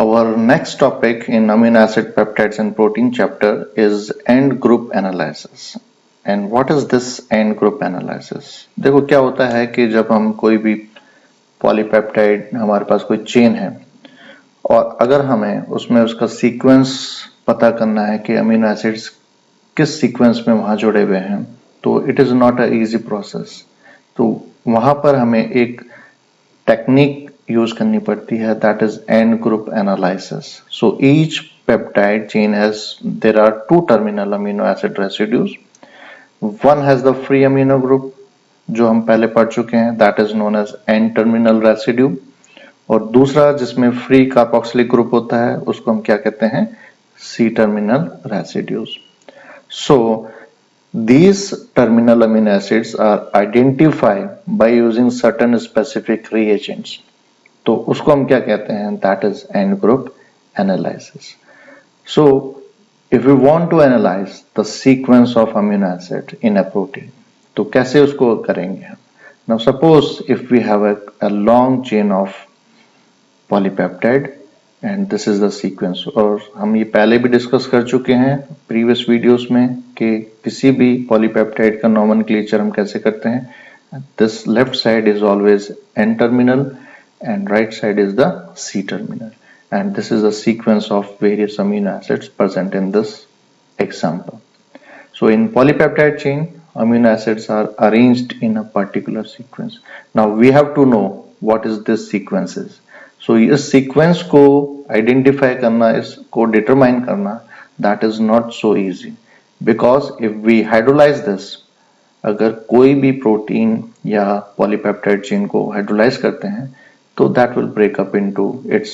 Our next topic in amino acid peptides and protein chapter is end group analysis. And what is this end group analysis? देखो क्या होता है कि जब हम कोई भी पॉलीपेप्टाइड, हमारे पास कोई चेन है और अगर हमें उसमें उसका सीक्वेंस पता करना है कि अमीनो एसिड्स किस सीक्वेंस में वहां जुड़े हुए हैं, तो it is not a easy process. तो वहां पर हमें एक टेक्निक यूज करनी पड़ती है, that is end group analysis. So each peptide chain has there are two terminal amino acid residues. One has the free amino group जो हम पहले पढ़ चुके हैं, that is known as N terminal residue, और दूसरा जिसमें फ्री कार्बोक्सिलिक ग्रुप होता है उसको हम क्या कहते हैं, C terminal residues. So these terminal amino acids are identified by using certain specific reagents. तो उसको हम क्या कहते हैं, that is end group analysis. So if we want to analyze the sequence of amino acid in a protein, तो कैसे उसको करेंगे? Now suppose if we have a long chain of polypeptide and this is the sequence, और हम ये पहले भी discuss कर चुके हैं प्रीवियस वीडियोस में कि किसी भी पॉलीपेप्टाइड का नोमेनक्लेचर हम कैसे करते हैं. This left side is always an terminal and right side is the C terminal, and this is a sequence of various amino acids present in this example. So in polypeptide chain, amino acids are arranged in a particular sequence. Now we have to know what is this sequence is. So इस sequence को identify करना, इसको determine करना, that is not so easy, because if we hydrolyze this, अगर कोई भी protein या polypeptide chain को हाइड्रोलाइज करते हैं so that will break up into its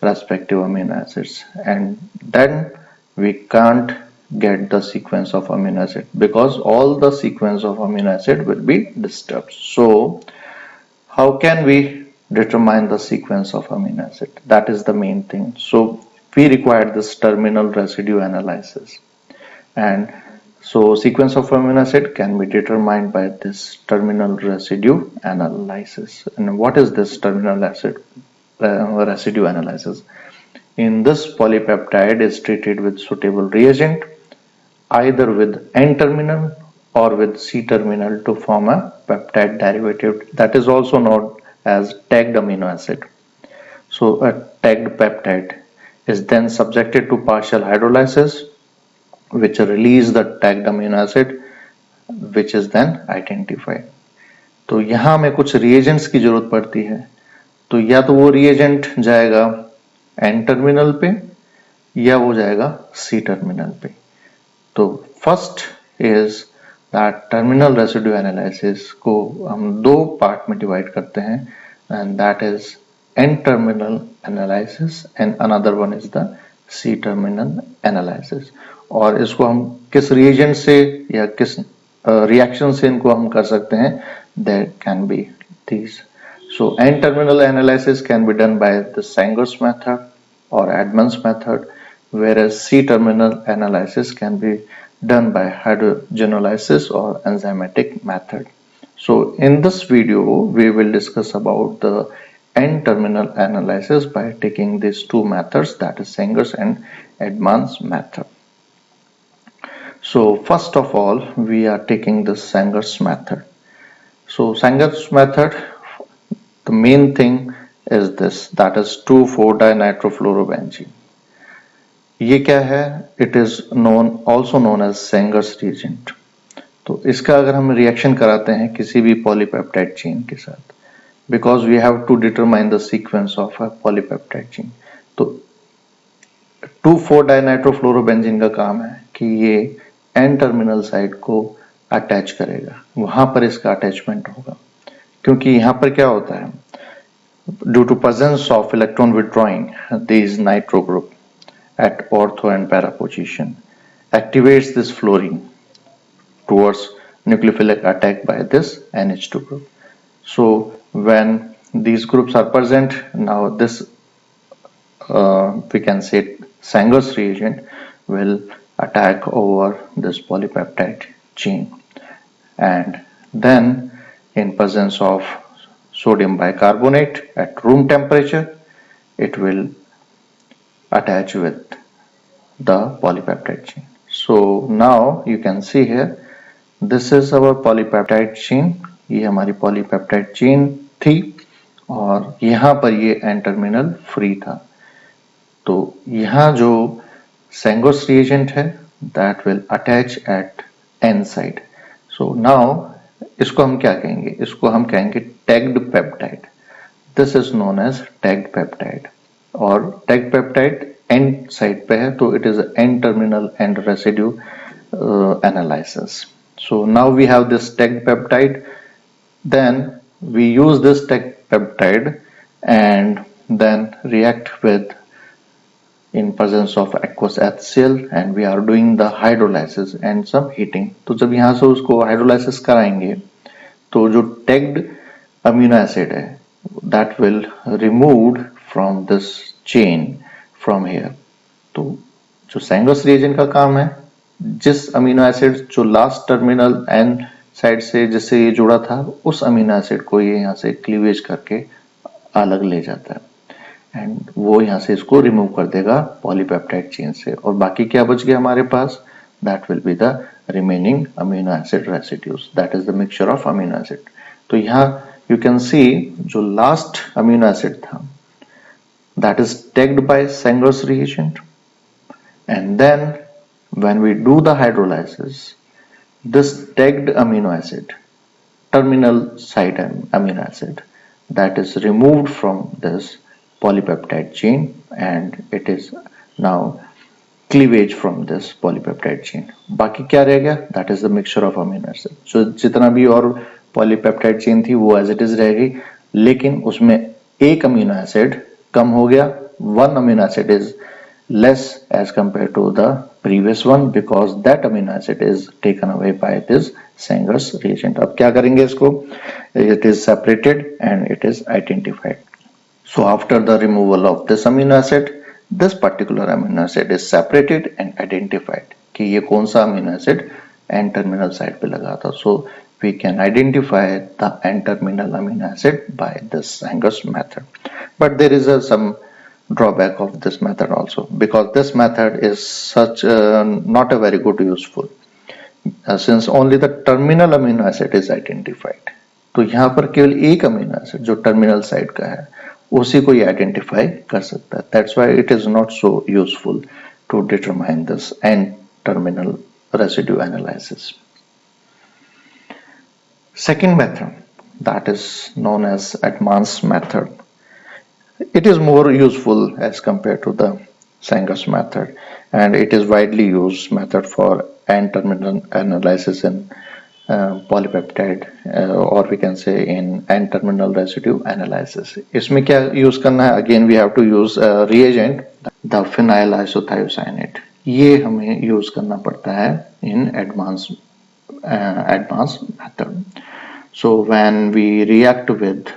respective amino acids, and then we can't get the sequence of amino acid because all the sequence of amino acid will be disturbed. So how can we determine the sequence of amino acid? That is the main thing. So we require this terminal residue analysis, and so sequence of amino acid can be determined by this terminal residue analysis. And what is this terminal residue analysis? In this, polypeptide is treated with suitable reagent, either with N terminal or with C terminal to form a peptide derivative that is also known as tagged amino acid. So a tagged peptide is then subjected to partial hydrolysis which release the tagged amino acid which is then identified. तो यहाँ हमें कुछ reagents की जरूरत पड़ती है, तो या तो वो reagent जाएगा N टर्मिनल पे या वो जाएगा C टर्मिनल पे. तो first is that terminal residue analysis को हम दो पार्ट में डिवाइड करते हैं, and that is N terminal analysis and another one is the C terminal analysis. और इसको हम किस रिएजेंट से या किस रिएक्शन से इनको हम कर सकते हैं, there can be these. So N terminal analysis can be done by the Sanger's method or Edmonds method, whereas C terminal analysis can be done by hydrogenolysis or enzymatic method. So in this video we will discuss about the N terminal analysis by taking these two methods, that is Sanger's and Edmonds method. So first of all we are taking the Sanger's method. So Sanger's method, the main thing is this, that is 2,4-dinitrofluorobenzene. ये क्या है? It is also known as Sanger's reagent. तो इसका अगर हम reaction कराते हैं किसी भी पॉलीपेप्टाइड चेन के साथ, because we have to determine the sequence of a polypeptide chain, तो 2,4-dinitrofluorobenzene का काम है कि ये N टर्मिनल साइड को अटैच करेगा, वहां पर इसका अटैचमेंट होगा, क्योंकि यहाँ पर क्या होता है, due to presence of electron withdrawing this nitro group at ortho and para position activates this fluorine towards nucleophilic attack by this NH2 group. So when these groups are present, now this we can say Sanger's reagent will attack over this polypeptide chain, and then in presence of sodium bicarbonate at room temperature, it will attach with the polypeptide chain. So now you can see here, this is our polypeptide chain. ये हमारी polypeptide chain थी और यहाँ पर ये N terminal free था. तो यहाँ जो Sangos reagent है that will attach at N side. So now इसको हम क्या कहेंगे? इसको हम कहेंगे tagged peptide. This is known as tagged peptide. और tagged peptide N side पे है तो it is N terminal and residue analysis. So now we have this tagged peptide. Then we use this tagged peptide and then react with in presence of aqueous HCl and we are doing the hydrolysis and some heating. तो जब यहाँ से उसको hydrolysis कराएंगे तो जो tagged amino acid है that will removed from this chain from here. तो जो Sangos reagent का काम है, जिस अमीनो एसिड जो लास्ट टर्मिनल N साइड से जिससे ये जुड़ा था उस अमीनो एसिड को ये यहाँ से क्लीवेज करके अलग ले जाता है एंड वो यहाँ से इसको रिमूव कर देगा पॉलीपेप्टाइड चेन से और बाकी क्या बच गया हमारे पास, that will be the remaining amino acid residues, that is the mixture of amino acid. तो यहाँ यू कैन सी जो लास्ट अमीनो एसिड था that is tagged by Sangos reagent and then when we do the hydrolysis this tagged amino acid, terminal site amino acid, that is removed from this polypeptide chain and it is now cleavage from this polypeptide chain. बाकी क्या रह गया? That is the mixture of amino acid. So जितना भी और polypeptide chain थी वो as it is रह गई, लेकिन उसमें एक amino acid कम हो गया, one amino acid is less as compared to the previous one because that amino acid is taken away by this Sangos reagent. अब क्या करेंगे इसको? It is separated and it is identified. So after the removal of this amino acid, this particular amino acid is separated and identified कि ये कौन सा amino acid N terminal site पे लगा था. So we can identify the N terminal amino acid by this Sangos method. But there is some drawback of this method also because this method is such not a very good useful since only the terminal amino acid is identified. तो यहाँ पर केवल एक amino acid जो terminal side का है उसी को ये आइडेंटिफाई कर सकता है. That's why it is not so useful to determine this N terminal residue analysis. Second method, that is known as advanced method. It is more useful as compared to the Sangos method and it is widely used method for N-terminal analysis in polypeptide or we can say in N-terminal residue analysis. इसमें क्या use करना है? Again we have to use reagent, the phenyl isothiocyanate. ये हमें use करना पड़ता है in advanced method. So when we react with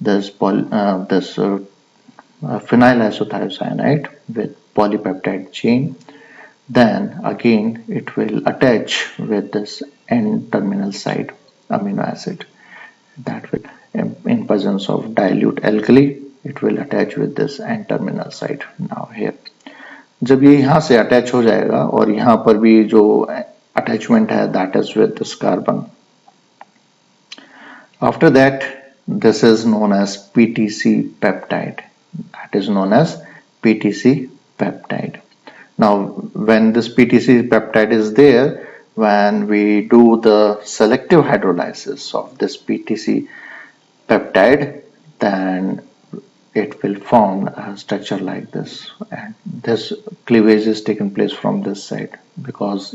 this phenyl isothiocyanate with polypeptide chain, then again it will attach with this N-terminal site amino acid that will in presence of dilute alkali it will attach with this N-terminal site. Now here जब ये यहाँ से attach हो जाएगा और यहाँ पर भी जो attachment है that is with this carbon. After that this is known as PTC peptide. That is known as PTC peptide. Now when this PTC peptide is there, when we do the selective hydrolysis of this PTC peptide, then it will form a structure like this and this cleavage is taken place from this side because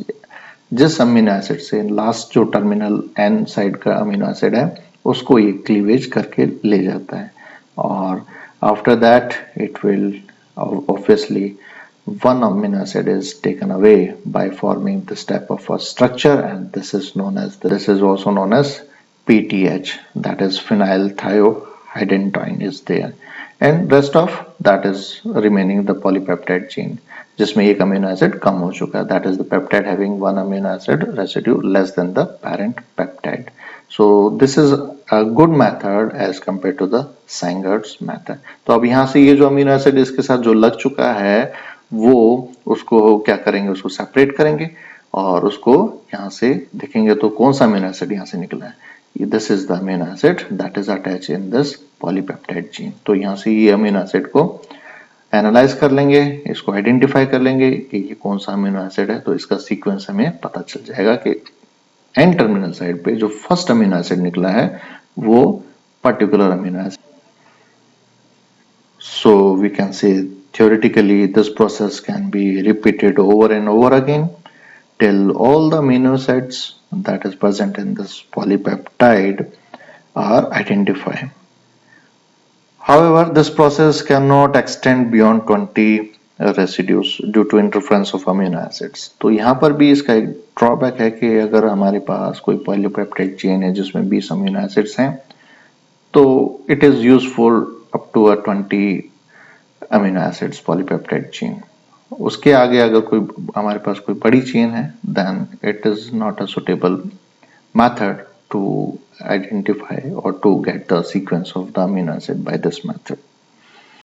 जिस amino acid से last जो terminal N side का amino acid है उसको ये cleavage करके ले जाता है और after that it will obviously one amino acid is taken away by forming this type of a structure and this is also known as PTH, that is phenyl thiohydrantoin is there and rest of that is remaining the polypeptide chain जिसमें एक amino acid कम हो चुका है, that is the peptide having one amino acid residue less than the parent peptide. So this is a good method as compared to the Sanger's method. तो अब यहाँ से ये जो अमीनो एसिड इसके साथ जो लग चुका है वो उसको क्या करेंगे, उसको सेपरेट करेंगे और उसको यहाँ से देखेंगे तो कौन सा अमीनो एसिड यहाँ से निकला है। This is the amino acid that is attach in this polypeptide gene. तो यहाँ से ये अमीनो एसिड को एनालाइज कर लेंगे, इसको आइडेंटिफाई कर लेंगे कि ये कौन सा अमीनो एसिड है, तो इसका सीक्वेंस हमें पता चल जाएगा कि एन टर्मिनल साइड पे जो फर्स्ट अमीनो एसिड निकला है वो particular amino acid. So we can say theoretically this process can be repeated over and over again till all the amino acids that is present in this polypeptide are identified. However, this process cannot extend beyond 20 residues due to interference of amino acids. तो यहाँ पर भी इसका एक drawback है कि अगर हमारे पास कोई पॉलीपेप्टाइड चेन है जिसमें 20 अमीनो एसिड्स हैं तो it is useful up to 20 amino acids polypeptide chain. उसके आगे अगर कोई हमारे पास कोई बड़ी चेन है then it is not a suitable method to identify or to get the sequence of the amino acid by this method.